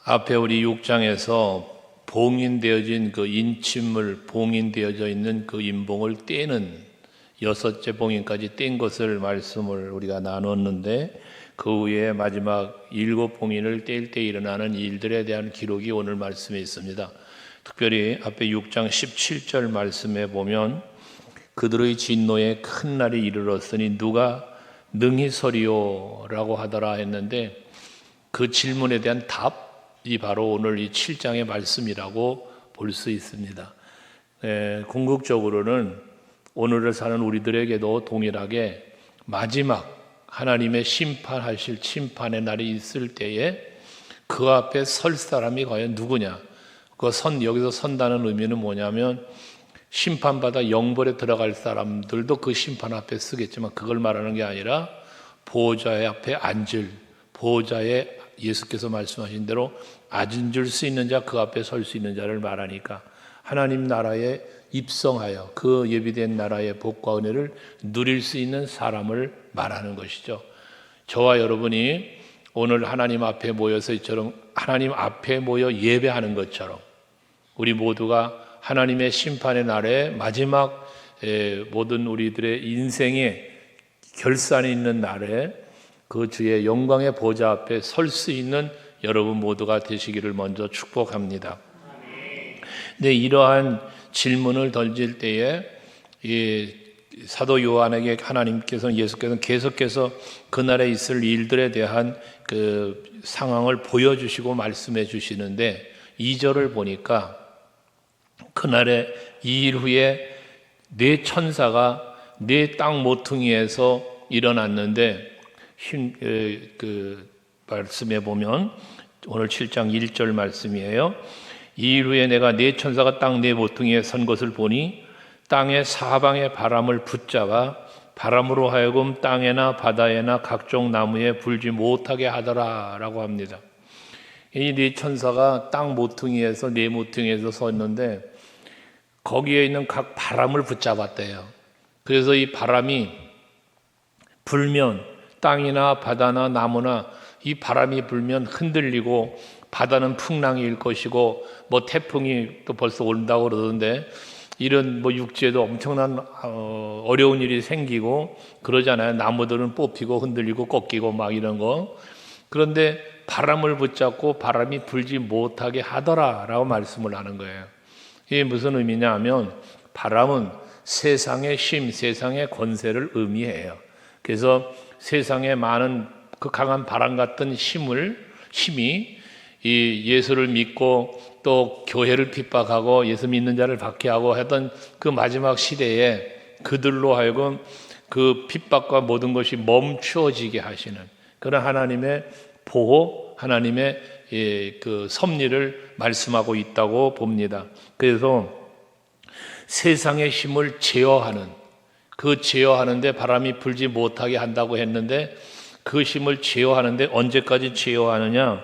앞에 우리 6장에서 봉인되어진 그 인침을 봉인되어져 있는 그 인봉을 떼는 6째 봉인까지 뗀 것을 말씀을 우리가 나눴는데, 그 후에 마지막 7봉인을 뗄 때 일어나는 일들에 대한 기록이 오늘 말씀에 있습니다. 특별히 앞에 6장 17절 말씀에 보면 그들의 진노에 큰 날이 이르렀으니 누가 능히 서리요 라고 하더라 했는데, 그 질문에 대한 답이 바로 오늘 이 7장의 말씀이라고 볼 수 있습니다. 궁극적으로는 오늘을 사는 우리들에게도 동일하게 마지막 하나님의 심판하실 심판의 날이 있을 때에 그 앞에 설 사람이 과연 누구냐? 여기서 선다는 의미는 뭐냐면, 심판받아 영벌에 들어갈 사람들도 그 심판 앞에 서겠지만 그걸 말하는 게 아니라 보호자의 앞에 앉을, 보호자의 예수께서 말씀하신 대로 앉을 수 있는 자, 그 앞에 설 수 있는 자를 말하니까 하나님 나라에 입성하여 그 예비된 나라의 복과 은혜를 누릴 수 있는 사람을 말하는 것이죠. 저와 여러분이 오늘 하나님 앞에 모여서 이처럼 하나님 앞에 모여 예배하는 것처럼 우리 모두가 하나님의 심판의 날에 마지막 모든 우리들의 인생의 결산이 있는 날에 그 주의 영광의 보좌 앞에 설 수 있는 여러분 모두가 되시기를 먼저 축복합니다. 네, 이러한 질문을 던질 때에 이 사도 요한에게 예수께서는 계속해서 그날에 있을 일들에 대한 그 상황을 보여주시고 말씀해 주시는데, 2절을 보니까 그날에 이 일 후에 네 천사가 네 땅 모퉁이에서 일어났는데, 그 말씀에 보면 오늘 7장 1절 말씀이에요. 이 일 후에 내가 네 천사가 땅 네 모퉁이에 선 것을 보니 땅의 사방의 바람을 붙잡아 바람으로 하여금 땅에나 바다에나 각종 나무에 불지 못하게 하더라 라고 합니다. 이 네 천사가 땅 모퉁이에서 네 모퉁이에서 섰는데 거기에 있는 각 바람을 붙잡았대요. 그래서 이 바람이 불면 땅이나 바다나 나무나 이 바람이 불면 흔들리고 바다는 풍랑이 일 것이고 뭐 태풍이 또 벌써 온다고 그러던데, 이런 뭐 육지에도 엄청난 어려운 일이 생기고 그러잖아요. 나무들은 뽑히고 흔들리고 꺾이고 막 이런 거. 그런데 바람을 붙잡고 바람이 불지 못하게 하더라라고 말씀을 하는 거예요. 이게 무슨 의미냐 하면, 바람은 세상의 힘, 세상의 권세를 의미해요. 그래서 세상에 많은 그 강한 바람 같은 힘이 이 예수를 믿고 또 교회를 핍박하고 예수 믿는 자를 박해하고 하던 그 마지막 시대에 그들로 하여금 그 핍박과 모든 것이 멈추어지게 하시는 그런 하나님의 보호, 하나님의 그 섭리를 말씀하고 있다고 봅니다. 그래서 세상의 힘을 제어하는, 그 제어하는데 바람이 불지 못하게 한다고 했는데, 그 힘을 제어하는데 언제까지 제어하느냐?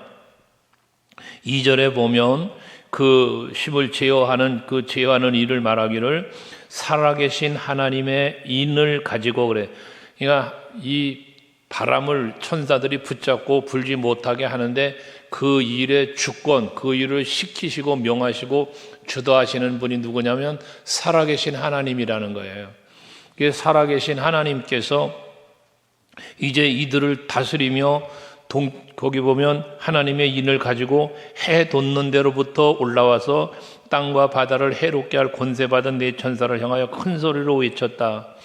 2절에 보면 그 힘을 제어하는 일을 말하기를 살아계신 하나님의 인을 가지고 그래. 그러니까 이 바람을 천사들이 붙잡고 불지 못하게 하는데 그 일의 주권, 그 일을 시키시고 명하시고 주도하시는 분이 누구냐면 살아계신 하나님이라는 거예요. 살아계신 하나님께서 이제 이들을 다스리며 거기 보면 하나님의 인을 가지고 해 돋는 데로부터 올라와서 땅과 바다를 해롭게 할 권세받은 네 천사를 향하여 큰 소리로 외쳤다.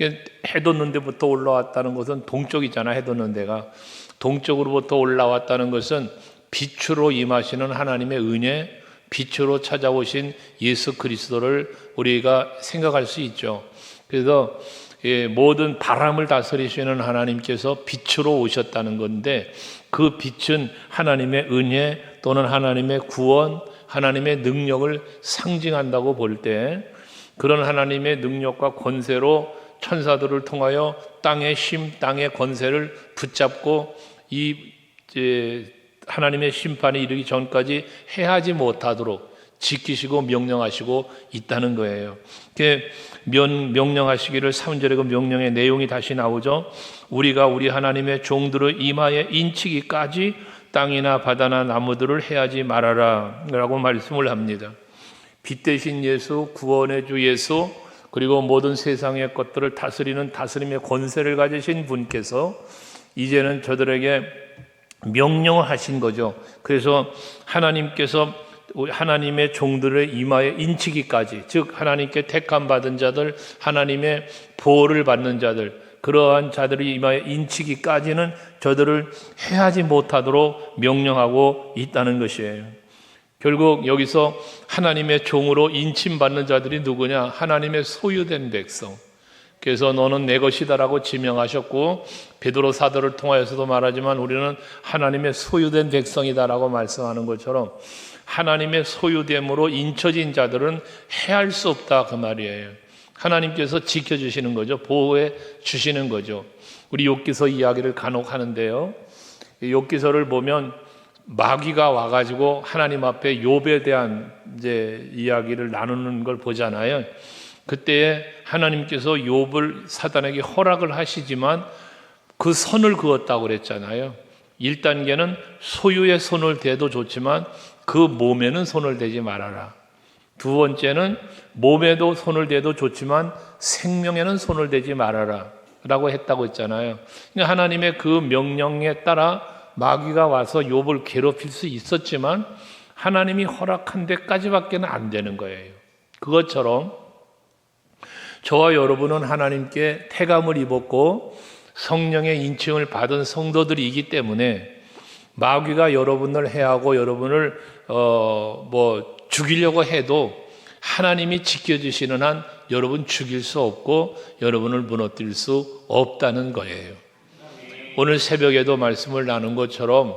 해 돋는 데부터 올라왔다는 것은 동쪽이잖아. 해 돋는 데가 동쪽으로부터 올라왔다는 것은 빛으로 임하시는 하나님의 은혜, 빛으로 찾아오신 예수 그리스도를 우리가 생각할 수 있죠. 그래서 모든 바람을 다스리시는 하나님께서 빛으로 오셨다는 건데, 그 빛은 하나님의 은혜 또는 하나님의 구원, 하나님의 능력을 상징한다고 볼 때, 그런 하나님의 능력과 권세로 천사들을 통하여 땅의 힘, 땅의 권세를 붙잡고 하나님의 심판이 이르기 전까지 해하지 못하도록 지키시고 명령하시고 있다는 거예요. 명령하시기를 3절에 그 명령의 내용이 다시 나오죠. 우리가 우리 하나님의 종들의 이마에 인치기까지 땅이나 바다나 나무들을 해하지 말아라 라고 말씀을 합니다. 빛 대신 예수, 구원의 주 예수, 그리고 모든 세상의 것들을 다스리는 다스림의 권세를 가지신 분께서 이제는 저들에게 명령을 하신 거죠. 그래서 하나님께서 하나님의 종들의 이마에 인치기까지, 즉 하나님께 택함 받은 자들, 하나님의 보호를 받는 자들, 그러한 자들이 이마에 인치기까지는 저들을 해하지 못하도록 명령하고 있다는 것이에요. 결국 여기서 하나님의 종으로 인침받는 자들이 누구냐? 하나님의 소유된 백성. 그래서 너는 내 것이다라고 지명하셨고, 베드로 사도를 통하여서도 말하지만 우리는 하나님의 소유된 백성이다라고 말씀하는 것처럼 하나님의 소유됨으로 인쳐진 자들은 해할 수 없다, 그 말이에요. 하나님께서 지켜주시는 거죠. 보호해 주시는 거죠. 우리 욥기서 이야기를 간혹 하는데요, 욥기서를 보면 마귀가 와가지고 하나님 앞에 욥에 대한 이제 이야기를 나누는 걸 보잖아요. 그때 하나님께서 욥을 사단에게 허락을 하시지만 그 선을 그었다고 그랬잖아요. 1단계는 소유의 손을 대도 좋지만 그 몸에는 손을 대지 말아라. 두 번째는 몸에도 손을 대도 좋지만 생명에는 손을 대지 말아라 라고 했다고 했잖아요. 그러니까 하나님의 그 명령에 따라 마귀가 와서 욥을 괴롭힐 수 있었지만 하나님이 허락한 데까지밖에는 안 되는 거예요. 그것처럼 저와 여러분은 하나님께 태감을 입었고 성령의 인칭을 받은 성도들이기 때문에 마귀가 여러분을 해하고 여러분을 죽이려고 해도 하나님이 지켜주시는 한 여러분 죽일 수 없고 여러분을 무너뜨릴 수 없다는 거예요. 오늘 새벽에도 말씀을 나눈 것처럼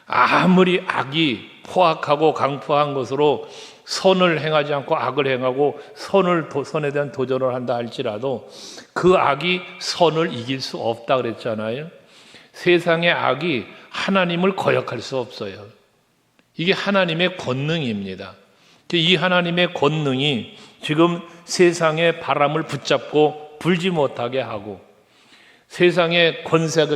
아무리 악이 포악하고 강포한 것으로 선을 행하지 않고 악을 행하고 선에 대한 도전을 한다 할지라도 그 악이 선을 이길 수 없다 그랬잖아요. 세상의 악이 하나님을 거역할 수 없어요. 이게 하나님의 권능입니다. 이 하나님의 권능이 지금 세상의 바람을 붙잡고 불지 못하게 하고 세상의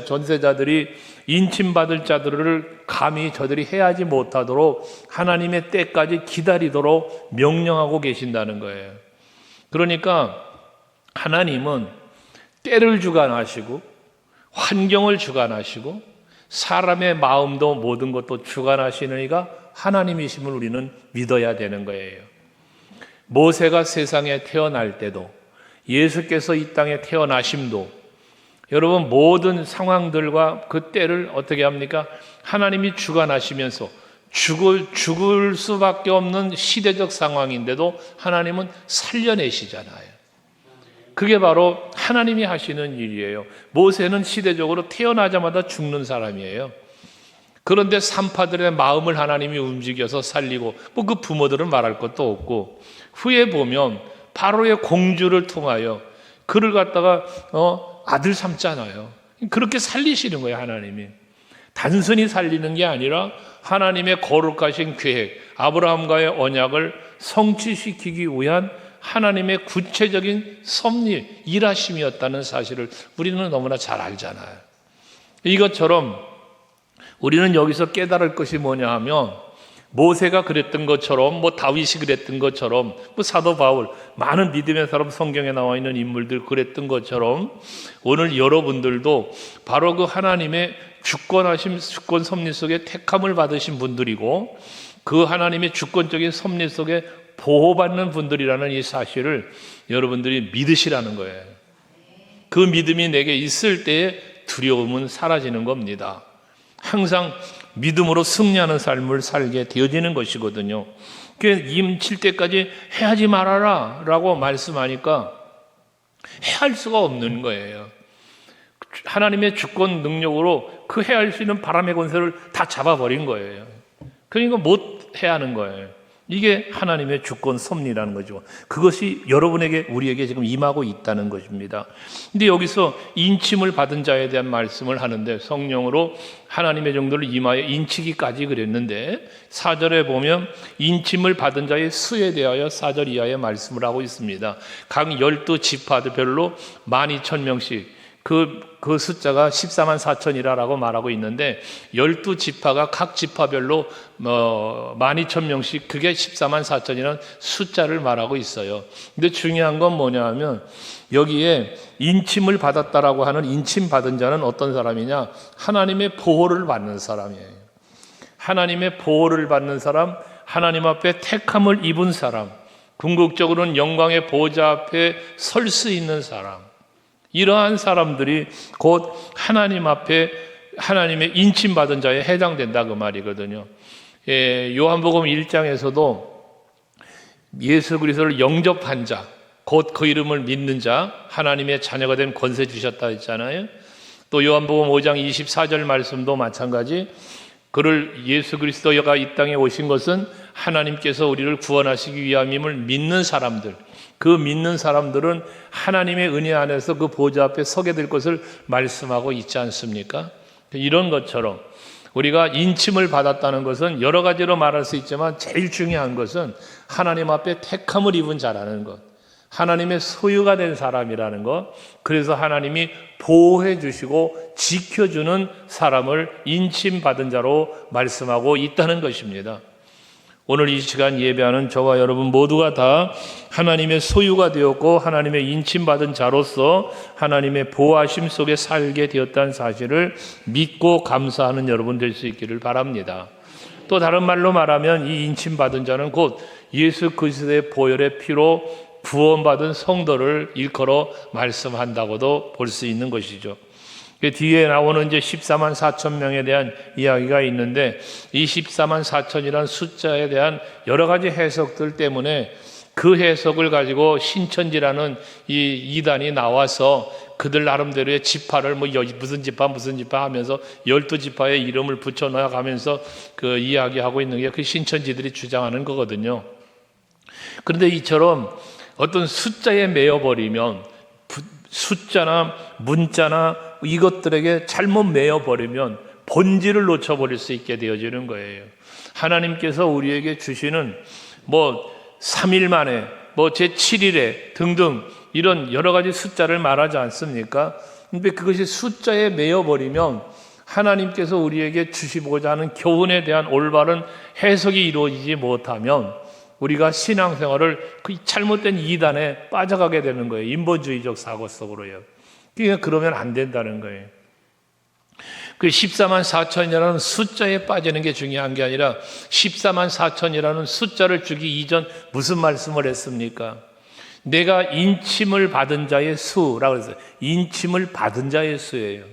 전세자들이 인침받을 자들을 감히 저들이 해하지 못하도록 하나님의 때까지 기다리도록 명령하고 계신다는 거예요. 그러니까 하나님은 때를 주관하시고 환경을 주관하시고 사람의 마음도 모든 것도 주관하시는 이가 하나님이심을 우리는 믿어야 되는 거예요. 모세가 세상에 태어날 때도 예수께서 이 땅에 태어나심도 여러분 모든 상황들과 그 때를 어떻게 합니까? 하나님이 주관하시면서 죽을 수밖에 없는 시대적 상황인데도 하나님은 살려내시잖아요. 그게 바로 하나님이 하시는 일이에요. 모세는 시대적으로 태어나자마자 죽는 사람이에요. 그런데 산파들의 마음을 하나님이 움직여서 살리고 그 부모들은 말할 것도 없고 후에 보면 바로의 공주를 통하여 그를 갖다가 아들 삼잖아요. 그렇게 살리시는 거예요. 하나님이 단순히 살리는 게 아니라 하나님의 거룩하신 계획, 아브라함과의 언약을 성취시키기 위한 하나님의 구체적인 섭리, 일하심이었다는 사실을 우리는 너무나 잘 알잖아요. 이것처럼 우리는 여기서 깨달을 것이 뭐냐 하면 모세가 그랬던 것처럼 다윗이 그랬던 것처럼 사도 바울 많은 믿음의 사람 성경에 나와 있는 인물들 그랬던 것처럼 오늘 여러분들도 바로 그 하나님의 주권 섭리 속에 택함을 받으신 분들이고 그 하나님의 주권적인 섭리 속에 보호받는 분들이라는 이 사실을 여러분들이 믿으시라는 거예요. 그 믿음이 내게 있을 때에 두려움은 사라지는 겁니다. 항상 믿음으로 승리하는 삶을 살게 되어지는 것이거든요. 임칠 때까지 해하지 말아라 라고 말씀하니까 해할 수가 없는 거예요. 하나님의 주권 능력으로 그 해할 수 있는 바람의 권세를 다 잡아버린 거예요. 그러니까 못 해야 하는 거예요. 이게 하나님의 주권 섭리라는 거죠. 그것이 여러분에게 우리에게 지금 임하고 있다는 것입니다. 근데 여기서 인침을 받은 자에 대한 말씀을 하는데 성령으로 하나님의 정도를 이마에 인치기까지 그랬는데 4절에 보면 인침을 받은 자의 수에 대하여 4절 이하에 말씀을 하고 있습니다. 각 12지파들별로 12,000명씩 그 숫자가 14만 4천이라고 말하고 있는데 12지파가 각 지파별로 12,000명씩 그게 14만 4천이라는 숫자를 말하고 있어요. 근데 중요한 건 뭐냐 하면 여기에 인침을 받았다라고 하는 인침 받은 자는 어떤 사람이냐? 하나님의 보호를 받는 사람이에요. 하나님의 보호를 받는 사람, 하나님 앞에 택함을 입은 사람, 궁극적으로는 영광의 보호자 앞에 설 수 있는 사람, 이러한 사람들이 곧 하나님 앞에 하나님의 인침받은 자에 해당된다 그 말이거든요. 요한복음 1장에서도 예수 그리스도를 영접한 자, 곧 그 이름을 믿는 자, 하나님의 자녀가 된 권세 주셨다 했잖아요. 또 요한복음 5장 24절 말씀도 마찬가지, 그를 예수 그리스도가 이 땅에 오신 것은 하나님께서 우리를 구원하시기 위함임을 믿는 사람들, 그 믿는 사람들은 하나님의 은혜 안에서 그 보좌 앞에 서게 될 것을 말씀하고 있지 않습니까? 이런 것처럼 우리가 인침을 받았다는 것은 여러 가지로 말할 수 있지만 제일 중요한 것은 하나님 앞에 택함을 입은 자라는 것, 하나님의 소유가 된 사람이라는 것, 그래서 하나님이 보호해 주시고 지켜주는 사람을 인침받은 자로 말씀하고 있다는 것입니다. 오늘 이 시간 예배하는 저와 여러분 모두가 다 하나님의 소유가 되었고 하나님의 인침받은 자로서 하나님의 보호하심 속에 살게 되었다는 사실을 믿고 감사하는 여러분 될 수 있기를 바랍니다. 또 다른 말로 말하면 이 인침받은 자는 곧 예수 그리스도의 보혈의 피로 구원받은 성도를 일컬어 말씀한다고도 볼 수 있는 것이죠. 그 뒤에 나오는 이제 14만 4천 명에 대한 이야기가 있는데 이 14만 4천이라는 숫자에 대한 여러 가지 해석들 때문에 그 해석을 가지고 신천지라는 이 이단이 나와서 그들 나름대로의 지파를 무슨 지파 하면서 12지파의 이름을 붙여 나가면서 그 이야기하고 있는 게 그 신천지들이 주장하는 거거든요. 그런데 이처럼 어떤 숫자에 매여버리면 숫자나 문자나 이것들에게 잘못 매여버리면 본질을 놓쳐버릴 수 있게 되어지는 거예요. 하나님께서 우리에게 주시는 3일 만에 제7일에 등등 이런 여러 가지 숫자를 말하지 않습니까? 근데 그것이 숫자에 매여버리면 하나님께서 우리에게 주시고자 하는 교훈에 대한 올바른 해석이 이루어지지 못하면 우리가 신앙생활을 그 잘못된 이단에 빠져가게 되는 거예요. 인본주의적 사고 속으로요. 그러니까 그러면 안 된다는 거예요. 그 14만 4천이라는 숫자에 빠지는 게 중요한 게 아니라 14만 4천이라는 숫자를 주기 이전 무슨 말씀을 했습니까? 내가 인침을 받은 자의 수라고 했어요. 인침을 받은 자의 수예요.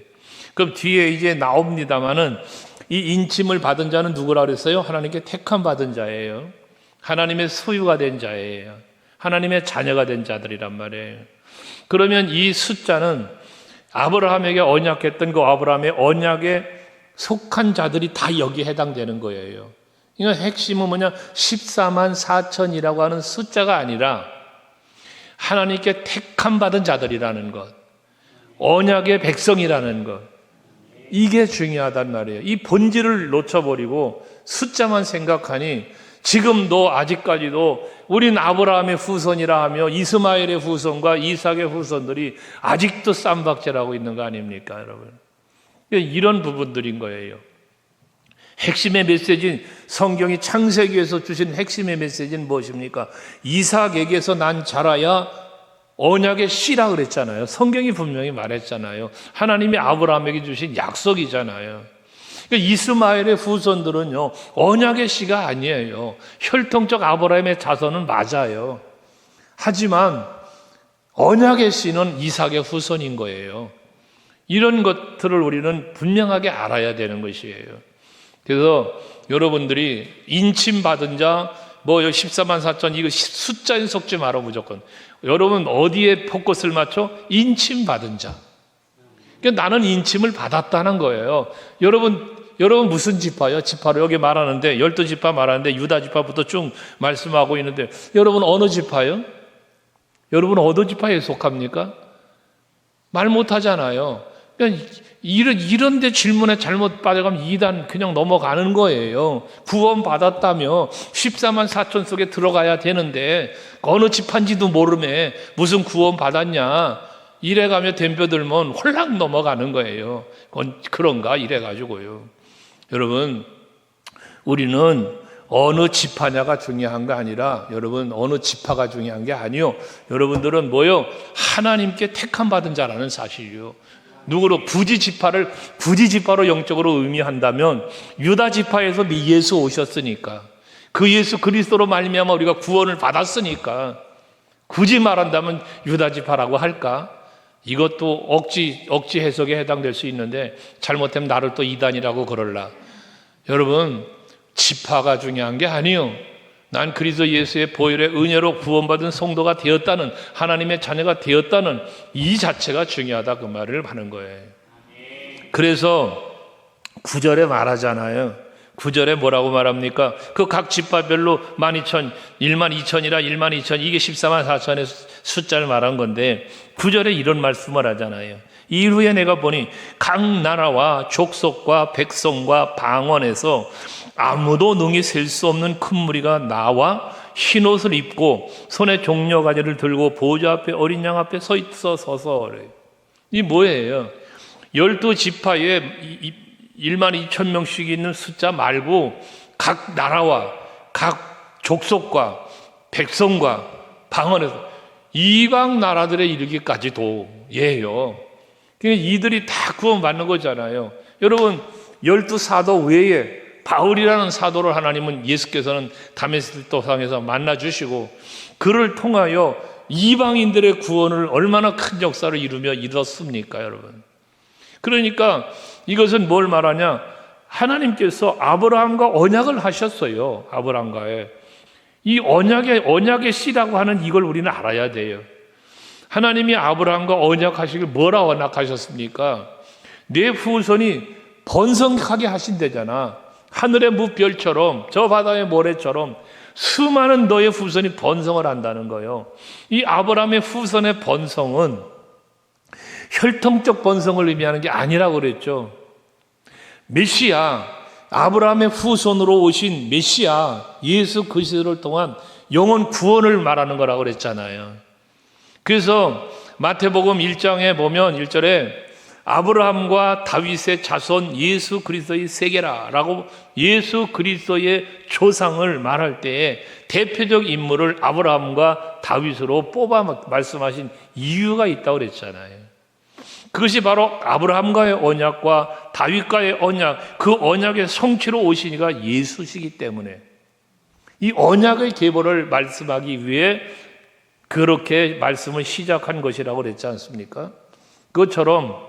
그럼 뒤에 이제 나옵니다마는 이 인침을 받은 자는 누구라 그랬어요? 하나님께 택함 받은 자예요. 하나님의 소유가 된 자예요. 하나님의 자녀가 된 자들이란 말이에요. 그러면 이 숫자는 아브라함에게 언약했던 그 아브라함의 언약에 속한 자들이 다 여기에 해당되는 거예요. 그러니까 핵심은 뭐냐? 14만 4천이라고 하는 숫자가 아니라 하나님께 택함 받은 자들이라는 것, 언약의 백성이라는 것, 이게 중요하단 말이에요. 이 본질을 놓쳐버리고 숫자만 생각하니 지금도 아직까지도 우린 아브라함의 후손이라 하며 이스마엘의 후손과 이삭의 후손들이 아직도 쌈박질하고 있는 거 아닙니까, 여러분? 이런 부분들인 거예요. 핵심의 메시지인 성경이 창세기에서 주신 핵심의 메시지는 무엇입니까? 이삭에게서 난 자라야 언약의 씨라 그랬잖아요. 성경이 분명히 말했잖아요. 하나님이 아브라함에게 주신 약속이잖아요. 그러니까 이스마엘의 후손들은요, 언약의 씨가 아니에요. 혈통적 아브라함의 자손은 맞아요. 하지만 언약의 씨는 이삭의 후손인 거예요. 이런 것들을 우리는 분명하게 알아야 되는 것이에요. 그래서 여러분들이 인침받은 자, 14만 4천, 이거 숫자에 속지 마라 무조건. 여러분 어디에 포커스를 맞춰? 인침받은 자. 그러니까 나는 인침을 받았다는 거예요. 여러분 무슨 지파요? 지파로 여기 말하는데 12지파 말하는데 유다 지파부터 쭉 말씀하고 있는데 여러분 어느 지파요? 여러분 어느 지파에 속합니까? 말 못하잖아요. 그러니까 이런 데 질문에 잘못 빠져가면 이단 그냥 넘어가는 거예요. 구원 받았다며 14만 4천 속에 들어가야 되는데 어느 지파인지도 모르며 무슨 구원 받았냐? 이래가며 덤벼들면 홀랑 넘어가는 거예요. 그런가 이래가지고요. 여러분, 우리는 어느 지파냐가 중요한 거 아니라 여러분 어느 지파가 중요한 게 아니요. 여러분들은 뭐요? 하나님께 택함 받은 자라는 사실이요. 누구로 부지 지파로 영적으로 의미한다면 유다 지파에서 예수 오셨으니까 그 예수 그리스도로 말미암아 우리가 구원을 받았으니까 굳이 말한다면 유다 지파라고 할까? 이것도 억지 해석에 해당될 수 있는데 잘못하면 나를 또 이단이라고 그럴라. 여러분, 지파가 중요한 게 아니요. 난 그리스도 예수의 보혈의 은혜로 구원받은 성도가 되었다는, 하나님의 자녀가 되었다는 이 자체가 중요하다, 그 말을 하는 거예요. 그래서 9절에 말하잖아요. 9절에 뭐라고 말합니까? 그 각 지파별로 12,000, 12,000이라 12,000, 이게 14만 4천의 숫자를 말한 건데 9절에 이런 말씀을 하잖아요. 이후에 내가 보니 각 나라와 족속과 백성과 방언에서 아무도 능히 셀 수 없는 큰 무리가 나와 흰옷을 입고 손에 종려가지를 들고 보좌 앞에 어린 양 앞에 서서 이 뭐예요? 12지파에 12,000명씩 있는 숫자 말고 각 나라와 각 족속과 백성과 방언에서 이방 나라들에 이르기까지도 예요. 그러니까 이들이 다 구원받는 거잖아요. 여러분, 12사도 외에 바울이라는 사도를 하나님은 예수께서는 다메섹 도상에서 만나주시고 그를 통하여 이방인들의 구원을 얼마나 큰 역사를 이뤘습니까, 여러분? 그러니까 이것은 뭘 말하냐? 하나님께서 아브라함과 언약을 하셨어요. 아브라함과의 이 언약의 씨라고 하는 이걸 우리는 알아야 돼요. 하나님이 아브라함과 언약하시길 뭐라 언약하셨습니까? 내 후손이 번성하게 하신대잖아. 하늘의 무별처럼 저 바다의 모래처럼 수많은 너의 후손이 번성을 한다는 거예요. 이 아브라함의 후손의 번성은 혈통적 번성을 의미하는 게 아니라고 그랬죠. 메시아, 아브라함의 후손으로 오신 메시아 예수 그리스도를 통한 영원 구원을 말하는 거라고 그랬잖아요. 그래서 마태복음 1장에 보면 1절에 아브라함과 다윗의 자손 예수 그리스도의 세계라라고 예수 그리스도의 조상을 말할 때에 대표적 인물을 아브라함과 다윗으로 뽑아 말씀하신 이유가 있다고 그랬잖아요. 그것이 바로 아브라함과의 언약과 다윗과의 언약, 그 언약의 성취로 오신 이가 예수시기 때문에 이 언약의 계보를 말씀하기 위해 그렇게 말씀을 시작한 것이라고 그랬지 않습니까? 그것처럼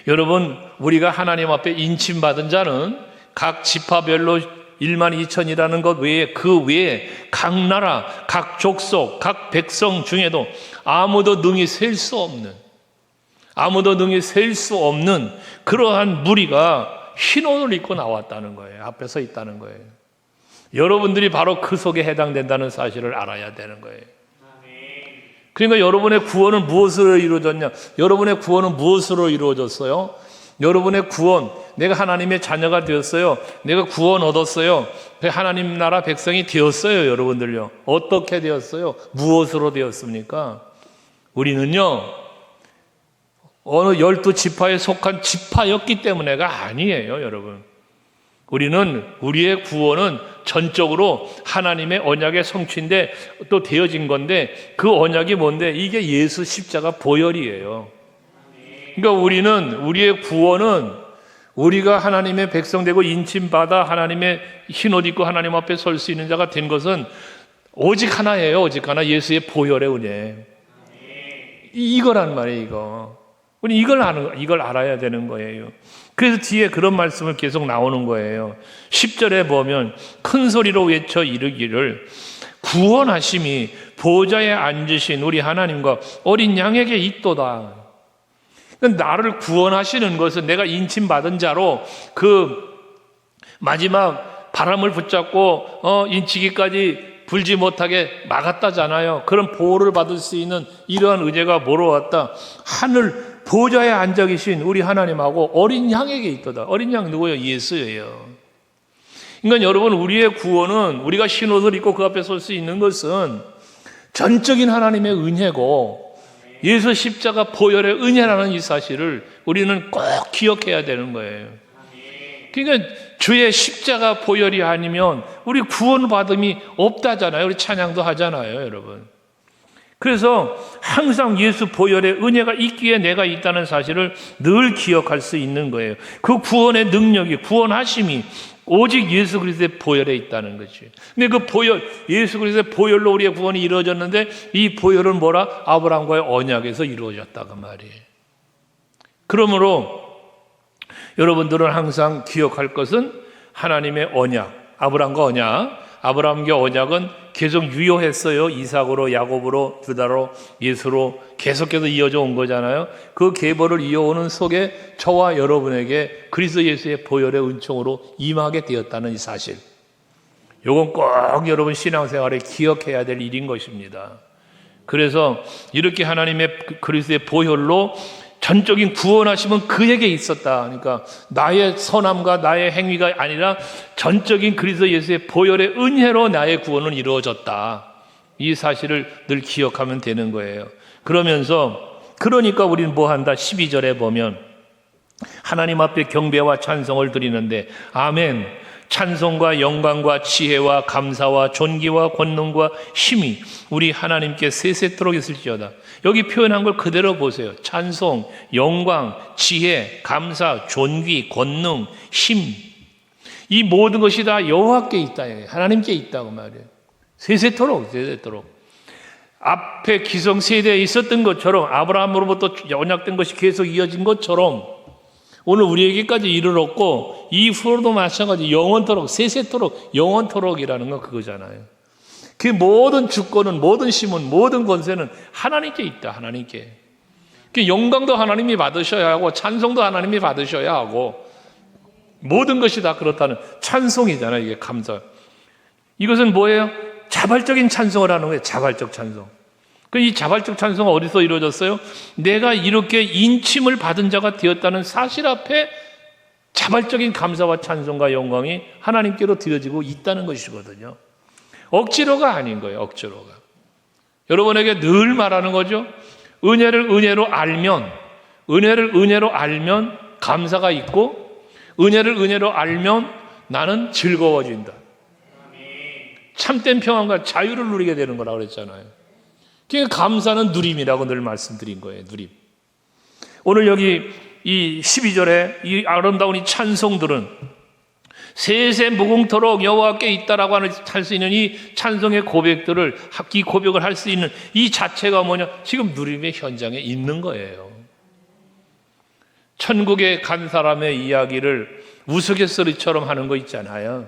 여러분, 우리가 하나님 앞에 인침받은 자는 각 지파별로 12,000이라는 것 외에 그 외에 각 나라, 각 족속, 각 백성 중에도 아무도 능히 셀 수 없는 그러한 무리가 흰옷을 입고 나왔다는 거예요. 앞에 서 있다는 거예요. 여러분들이 바로 그 속에 해당된다는 사실을 알아야 되는 거예요. 그러니까 여러분의 구원은 무엇으로 이루어졌냐? 여러분의 구원은 무엇으로 이루어졌어요? 여러분의 구원, 내가 하나님의 자녀가 되었어요. 내가 구원 얻었어요. 하나님 나라 백성이 되었어요. 여러분들요. 어떻게 되었어요? 무엇으로 되었습니까? 우리는요, 어느 12지파에 속한 지파였기 때문에가 아니에요, 여러분. 우리의 구원은 전적으로 하나님의 언약의 성취인데 또 되어진 건데 그 언약이 뭔데? 이게 예수 십자가 보혈이에요. 그러니까 우리의 구원은 우리가 하나님의 백성 되고 인침받아 하나님의 흰옷 입고 하나님 앞에 설 수 있는 자가 된 것은 오직 하나예요. 오직 하나, 예수의 보혈의 은혜. 이거란 말이에요, 이거. 우리 이걸 알아야 되는 거예요. 그래서 뒤에 그런 말씀을 계속 나오는 거예요. 10절에 보면 큰 소리로 외쳐 이르기를 구원하심이 보좌에 앉으신 우리 하나님과 어린 양에게 있도다. 그러니까 나를 구원하시는 것은 내가 인침받은 자로 그 마지막 바람을 붙잡고 인치기까지 불지 못하게 막았다잖아요. 그런 보호를 받을 수 있는 이러한 의제가 뭐로 왔다? 하늘 보좌에 앉아 계신 우리 하나님하고 어린 양에게 있도다. 어린 양 누구예요? 예수예요. 그러니까 여러분, 우리의 구원은 우리가 흰옷을 입고 그 앞에 설 수 있는 것은 전적인 하나님의 은혜고 예수 십자가 보혈의 은혜라는 이 사실을 우리는 꼭 기억해야 되는 거예요. 그러니까 주의 십자가 보혈이 아니면 우리 구원받음이 없다잖아요. 우리 찬양도 하잖아요, 여러분. 그래서 항상 예수 보혈의 은혜가 있기에 내가 있다는 사실을 늘 기억할 수 있는 거예요. 그 구원의 능력이, 구원하심이 오직 예수 그리스도의 보혈에 있다는 거지. 근데 그 보혈, 예수 그리스도의 보혈로 우리의 구원이 이루어졌는데 이 보혈은 뭐라? 아브라함과의 언약에서 이루어졌다고 말이에요. 그러므로 여러분들은 항상 기억할 것은 하나님의 언약, 아브라함과 언약. 아브라함과 언약은 계속 유효했어요. 이삭으로, 야곱으로, 유다로, 예수로 계속해서 이어져 온 거잖아요. 그 계보를 이어오는 속에 저와 여러분에게 그리스도 예수의 보혈의 은총으로 임하게 되었다는 이 사실. 이건 꼭 여러분 신앙생활에 기억해야 될 일인 것입니다. 그래서 이렇게 하나님의 그리스도의 보혈로 전적인 구원하심은 그에게 있었다. 그러니까 나의 선함과 나의 행위가 아니라 전적인 그리스도 예수의 보혈의 은혜로 나의 구원은 이루어졌다. 이 사실을 늘 기억하면 되는 거예요. 그러니까 우리는 뭐 한다? 12절에 보면 하나님 앞에 경배와 찬송을 드리는데 아멘. 찬송과 영광과 지혜와 감사와 존귀와 권능과 힘이 우리 하나님께 세세토록 있을지어다. 여기 표현한 걸 그대로 보세요. 찬송, 영광, 지혜, 감사, 존귀, 권능, 힘. 이 모든 것이 다 여호와께 있다. 하나님께 있다고 말이에요. 세세토록. 앞에 기성세대에 있었던 것처럼 아브라함으로부터 언약된 것이 계속 이어진 것처럼 오늘 우리에게까지 이르렀고 이후로도 마찬가지 영원토록 세세토록 영원토록이라는 건 그거잖아요. 그 모든 주권은 모든 힘은 모든 권세는 하나님께 있다. 하나님께. 그 영광도 하나님이 받으셔야 하고 찬송도 하나님이 받으셔야 하고 모든 것이 다 그렇다는 찬송이잖아요. 이게 감사. 이것은 뭐예요? 자발적인 찬송을 하는 거예요. 자발적 찬송. 이 자발적 찬송은 어디서 이루어졌어요? 내가 이렇게 인침을 받은 자가 되었다는 사실 앞에 자발적인 감사와 찬송과 영광이 하나님께로 드려지고 있다는 것이거든요. 억지로가 아닌 거예요. 억지로가. 여러분에게 늘 말하는 거죠. 은혜를 은혜로 알면 감사가 있고 은혜를 은혜로 알면 나는 즐거워진다. 참된 평안과 자유를 누리게 되는 거라고 그랬잖아요. 그러니까 감사는 누림이라고 늘 말씀드린 거예요. 누림. 오늘 여기 이 12절에 이 아름다운 이 찬송들은 세세 무궁토록 여호와께 있다라고 할 수 있는 이 찬송의 고백들을 이 고백을 할 수 있는 이 자체가 뭐냐? 지금 누림의 현장에 있는 거예요. 천국에 간 사람의 이야기를 우스갯소리처럼 하는 거 있잖아요.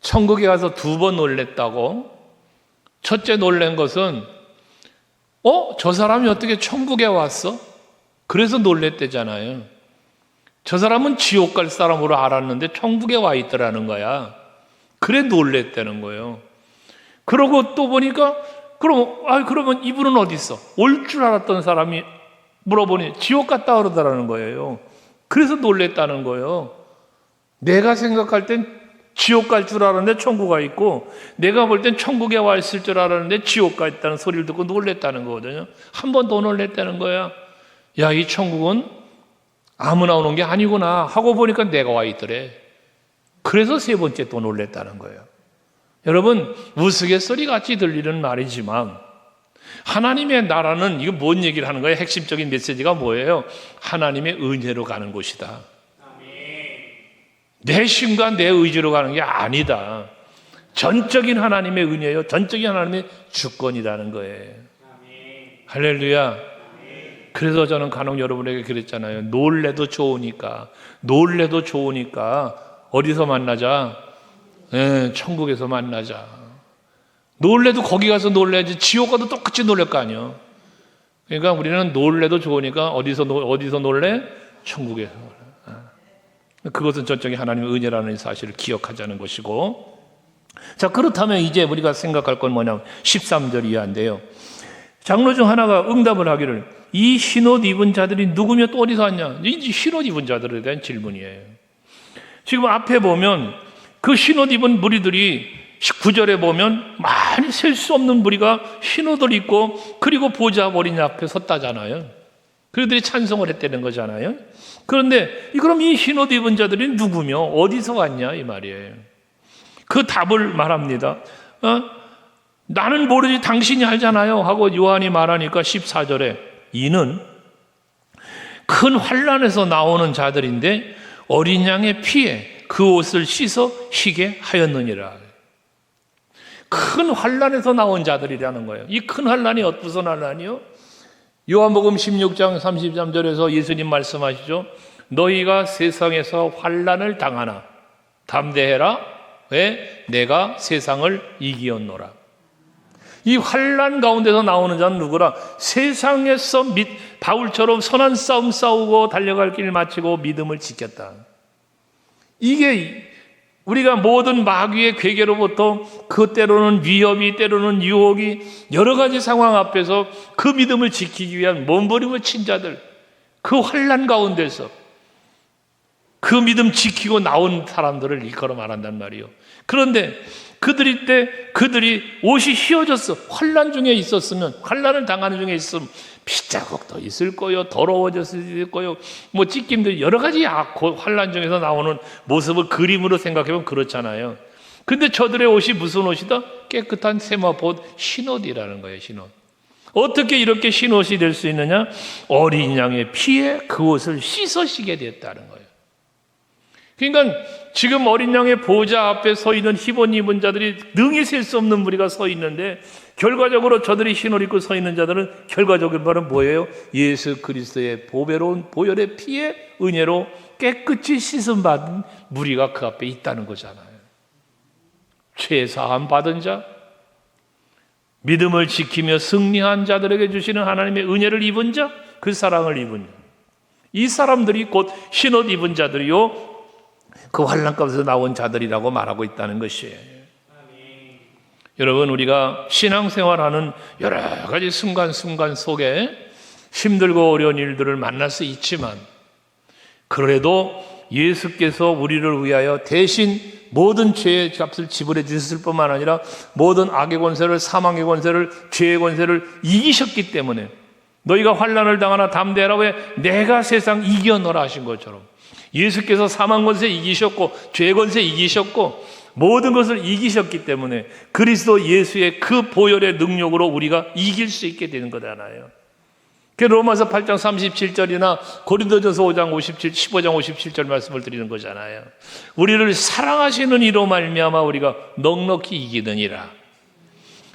천국에 가서 2번 놀랬다고. 첫째 놀란 것은 저 사람이 어떻게 천국에 왔어? 그래서 놀랬대잖아요. 저 사람은 지옥 갈 사람으로 알았는데 천국에 와 있더라는 거야. 그래 놀랬다는 거예요. 그러고 또 보니까 그러면 이분은 어디 있어? 올 줄 알았던 사람이 물어보니 지옥 갔다 그러더라는 거예요. 그래서 놀랬다는 거예요. 내가 생각할 땐 지옥 갈 줄 알았는데 천국 가 있고 내가 볼 땐 천국에 와 있을 줄 알았는데 지옥 가 있다는 소리를 듣고 놀랬다는 거거든요. 한 번 더 놀랬다는 거야. 야, 이 천국은 아무나 오는 게 아니구나 하고 보니까 내가 와 있더래. 그래서 3번째 또 놀랬다는 거예요. 여러분, 우스갯소리 같이 들리는 말이지만 하나님의 나라는 이거 뭔 얘기를 하는 거예요? 핵심적인 메시지가 뭐예요? 하나님의 은혜로 가는 곳이다. 내 힘과 내 의지로 가는 게 아니다. 전적인 하나님의 은혜요. 전적인 하나님의 주권이라는 거예요. 할렐루야. 그래서 저는 간혹 여러분에게 그랬잖아요. 놀래도 좋으니까 어디서 만나자? 천국에서 만나자. 놀래도 거기 가서 놀래야지 지옥 가도 똑같이 놀랄 거 아니에요. 그러니까 우리는 놀래도 좋으니까 어디서 놀래? 천국에서. 그것은 전적인 하나님의 은혜라는 사실을 기억하자는 것이고. 자, 그렇다면 이제 우리가 생각할 건 뭐냐면 13절 이하인데요. 장로 중 하나가 응답을 하기를 이 흰옷 입은 자들이 누구며 또 어디서 왔냐? 이 흰옷 입은 자들에 대한 질문이에요. 지금 앞에 보면 그 흰옷 입은 무리들이 19절에 보면 많이 셀 수 없는 무리가 흰옷을 입고 그리고 보좌 어린 양 앞에 섰다잖아요. 그들이 찬송을 했다는 거잖아요. 그런데 그럼 이 흰옷 입은 자들이 누구며 어디서 왔냐 이 말이에요. 그 답을 말합니다. 나는 모르지 당신이 알잖아요 하고 요한이 말하니까 14절에 이는 큰 환난에서 나오는 자들인데 어린 양의 피에 그 옷을 씻어 희게 하였느니라. 큰 환난에서 나온 자들이라는 거예요. 이 큰 환난이 어떤 환난이요? 요한복음 16장 33절에서 예수님 말씀하시죠. 너희가 세상에서 환난을 당하나 담대해라. 왜? 내가 세상을 이기었노라. 이 환난 가운데서 나오는 자는 누구라? 세상에서 바울처럼 선한 싸움 싸우고 달려갈 길 마치고 믿음을 지켰다. 이게 우리가 모든 마귀의 괴계로부터 그 때로는 위협이 때로는 유혹이 여러 가지 상황 앞에서 그 믿음을 지키기 위한 몸부림을 친 자들, 그 환난 가운데서 그 믿음 지키고 나온 사람들을 일컬어 말한단 말이에요. 그런데 그들이 옷이 휘어졌어. 환난 중에 있었으면, 환난을 당하는 중에 있으면 핏자국도 있을 거요, 더러워졌을 거요, 뭐 찢김도 여러 가지 환난 중에서 나오는 모습을 그림으로 생각해보면 그렇잖아요. 근데 저들의 옷이 무슨 옷이다? 깨끗한 세마포 흰옷이라는 거예요. 흰옷. 어떻게 이렇게 흰옷이 될 수 있느냐? 어린 양의 피에 그 옷을 씻으시게 됐다는 거예요. 그러니까 지금 어린 양의 보좌 앞에 서 있는 흰옷 입은 자들이 능히 셀 수 없는 무리가 서 있는데, 결과적으로 저들이 흰옷 입고 서 있는 자들은 결과적으로 뭐예요? 예수 그리스도의 보배로운 보혈의 피의 은혜로 깨끗이 씻음 받은 무리가 그 앞에 있다는 거잖아요. 죄사함 받은 자, 믿음을 지키며 승리한 자들에게 주시는 하나님의 은혜를 입은 자, 그 사랑을 입은 자, 이 사람들이 곧 흰옷 입은 자들이요, 그 환난 가운데서 나온 자들이라고 말하고 있다는 것이에요. 여러분, 우리가 신앙생활하는 여러 가지 순간순간 속에 힘들고 어려운 일들을 만날 수 있지만, 그래도 예수께서 우리를 위하여 대신 모든 죄의 값을 지불해 주셨을 뿐만 아니라 모든 악의 권세를, 사망의 권세를, 죄의 권세를 이기셨기 때문에 너희가 환난을 당하나 담대하라. 왜? 내가 세상 이겨노라 하신 것처럼 예수께서 사망 권세 이기셨고 죄 권세 이기셨고 모든 것을 이기셨기 때문에 그리스도 예수의 그 보혈의 능력으로 우리가 이길 수 있게 되는 거잖아요. 로마서 8장 37절이나 고린도전서 5장 15장 57절 말씀을 드리는 거잖아요. 우리를 사랑하시는 이로 말미암아 우리가 넉넉히 이기느니라.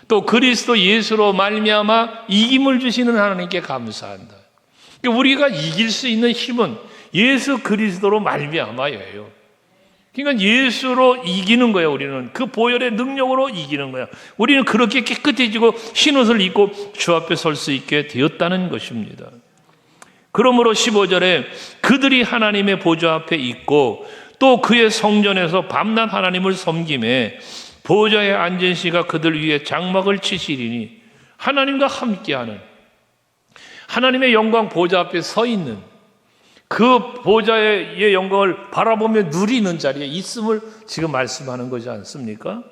또 그리스도 예수로 말미암아 이김을 주시는 하나님께 감사한다. 우리가 이길 수 있는 힘은 예수 그리스도로 말미암아예요. 그러니까 예수로 이기는 거예요. 우리는 그 보혈의 능력으로 이기는 거예요. 우리는 그렇게 깨끗해지고 흰옷을 입고 주 앞에 설 수 있게 되었다는 것입니다. 그러므로 15절에 그들이 하나님의 보좌 앞에 있고 또 그의 성전에서 밤낮 하나님을 섬김에 보좌에 앉은 시가 그들 위에 장막을 치시리니, 하나님과 함께하는 하나님의 영광 보좌 앞에 서 있는 그 보좌의 영광을 바라보며 누리는 자리에 있음을 지금 말씀하는 거지 않습니까?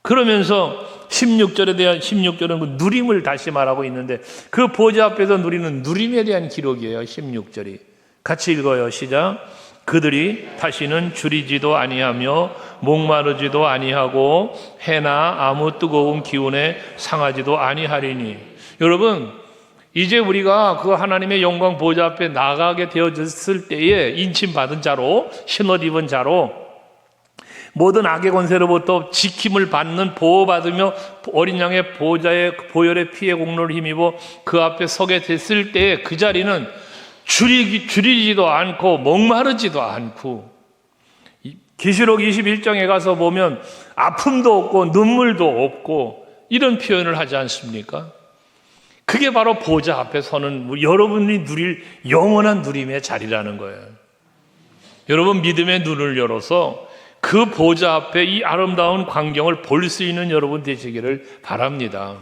그러면서 16절은 그 누림을 다시 말하고 있는데, 그 보좌 앞에서 누리는 누림에 대한 기록이에요. 16절이 같이 읽어요. 시작. 그들이 다시는 줄이지도 아니하며 목마르지도 아니하고 해나 아무 뜨거운 기운에 상하지도 아니하리니. 여러분, 이제 우리가 그 하나님의 영광 보좌 앞에 나가게 되어졌을 때에 인침받은 자로, 흰옷 입은 자로 모든 악의 권세로부터 지킴을 받는, 보호받으며 어린 양의 보혈의 피의 공로를 힘입어 그 앞에 서게 됐을 때에 그 자리는 줄이지도 않고 목마르지도 않고, 계시록 21장에 가서 보면 아픔도 없고 눈물도 없고 이런 표현을 하지 않습니까? 그게 바로 보좌 앞에 서는 여러분이 누릴 영원한 누림의 자리라는 거예요. 여러분, 믿음의 눈을 열어서 그 보좌 앞에 이 아름다운 광경을 볼 수 있는 여러분 되시기를 바랍니다.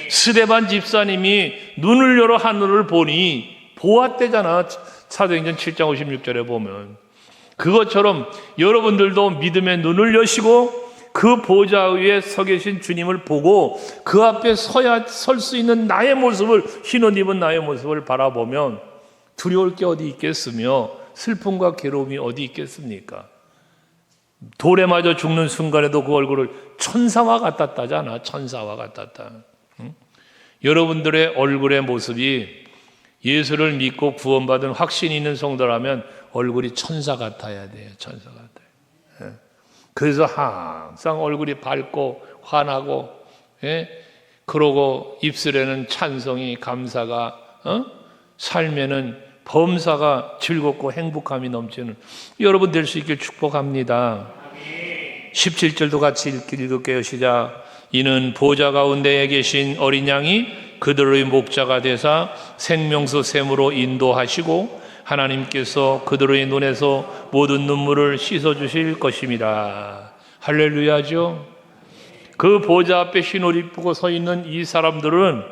스데반 집사님이 눈을 열어 하늘을 보니 보았대잖아. 사도행전 7장 56절에 보면. 그것처럼 여러분들도 믿음의 눈을 여시고 그 보좌 위에 서 계신 주님을 보고 그 앞에 설 수 있는 나의 모습을, 흰옷 입은 나의 모습을 바라보면 두려울 게 어디 있겠으며 슬픔과 괴로움이 어디 있겠습니까? 돌에 맞아 죽는 순간에도 그 얼굴을 천사와 같았다잖아. 천사와 같았다. 응? 여러분들의 얼굴의 모습이 예수를 믿고 구원받은 확신이 있는 성도라면 얼굴이 천사 같아야 돼요. 천사 같아요. 그래서 항상 얼굴이 밝고 환하고, 그러고 입술에는 찬송이, 감사가, 삶에는 범사가 즐겁고 행복함이 넘치는 여러분 될 수 있길 축복합니다. 17절도 같이 읽을게요. 시작. 이는 보좌 가운데에 계신 어린 양이 그들의 목자가 되사 생명수 샘으로 인도하시고 하나님께서 그들의 눈에서 모든 눈물을 씻어주실 것입니다. 할렐루야죠. 그 보좌 앞에 흰옷 입고 서 있는 이 사람들은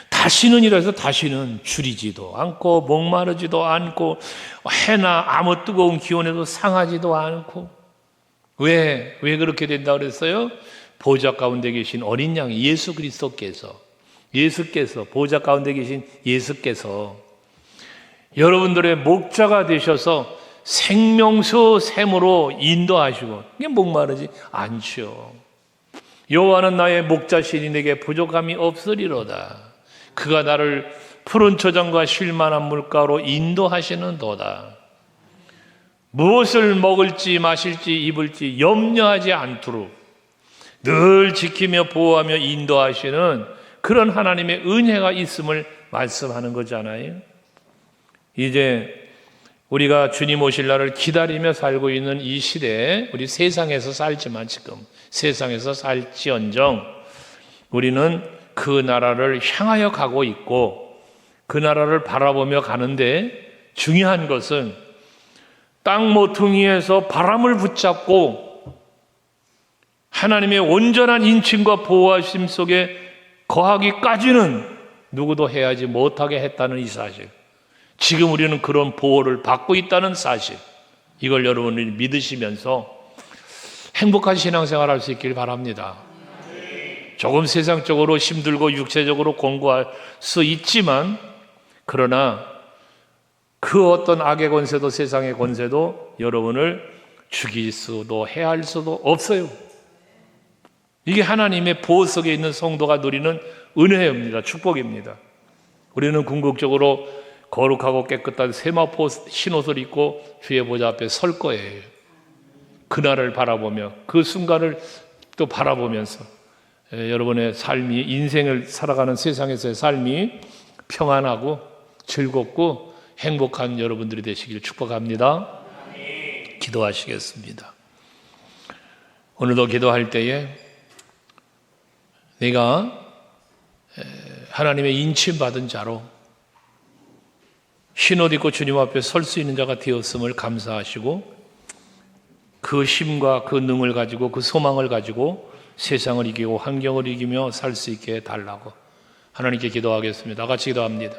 다시는 이라서 다시는 줄이지도 않고 목마르지도 않고 해나 아무 뜨거운 기온에도 상하지도 않고. 왜 그렇게 된다 그랬어요? 보좌 가운데 계신 어린 양 예수 그리스도께서 보좌 가운데 계신 예수께서 여러분들의 목자가 되셔서 생명수 샘으로 인도하시고, 이게 목마르지 않죠. 여호와는 나의 목자시니 내게 부족함이 없으리로다. 그가 나를 푸른 초장과 쉴만한 물가로 인도하시는도다. 무엇을 먹을지 마실지 입을지 염려하지 않도록 늘 지키며 보호하며 인도하시는 그런 하나님의 은혜가 있음을 말씀하는 거잖아요. 이제 우리가 주님 오실 날을 기다리며 살고 있는 이 시대에 우리 세상에서 살지만 지금 세상에서 살지언정 우리는 그 나라를 향하여 가고 있고 그 나라를 바라보며 가는데 중요한 것은 땅 모퉁이에서 바람을 붙잡고 하나님의 온전한 인침과 보호하심 속에 거하기까지는 누구도 해하지 못하게 했다는 이 사실, 지금 우리는 그런 보호를 받고 있다는 사실, 이걸 여러분이 믿으시면서 행복한 신앙생활 할 수 있길 바랍니다. 조금 세상적으로 힘들고 육체적으로 공고할 수 있지만 그러나 그 어떤 악의 권세도 세상의 권세도 여러분을 죽일 수도 해할 수도 없어요. 이게 하나님의 보호 속에 있는 성도가 누리는 은혜입니다. 축복입니다. 우리는 궁극적으로 거룩하고 깨끗한 세마포 흰옷을 입고 주의 보좌 앞에 설 거예요. 그날을 바라보며 그 순간을 또 바라보면서 여러분의 삶이, 인생을 살아가는 세상에서의 삶이 평안하고 즐겁고 행복한 여러분들이 되시길 축복합니다. 기도하시겠습니다. 오늘도 기도할 때에 내가 하나님의 인침받은 자로 흰옷 입고 주님 앞에 설 수 있는 자가 되었음을 감사하시고 그 힘과 그 능을 가지고 그 소망을 가지고 세상을 이기고 환경을 이기며 살 수 있게 해달라고 하나님께 기도하겠습니다. 같이 기도합니다.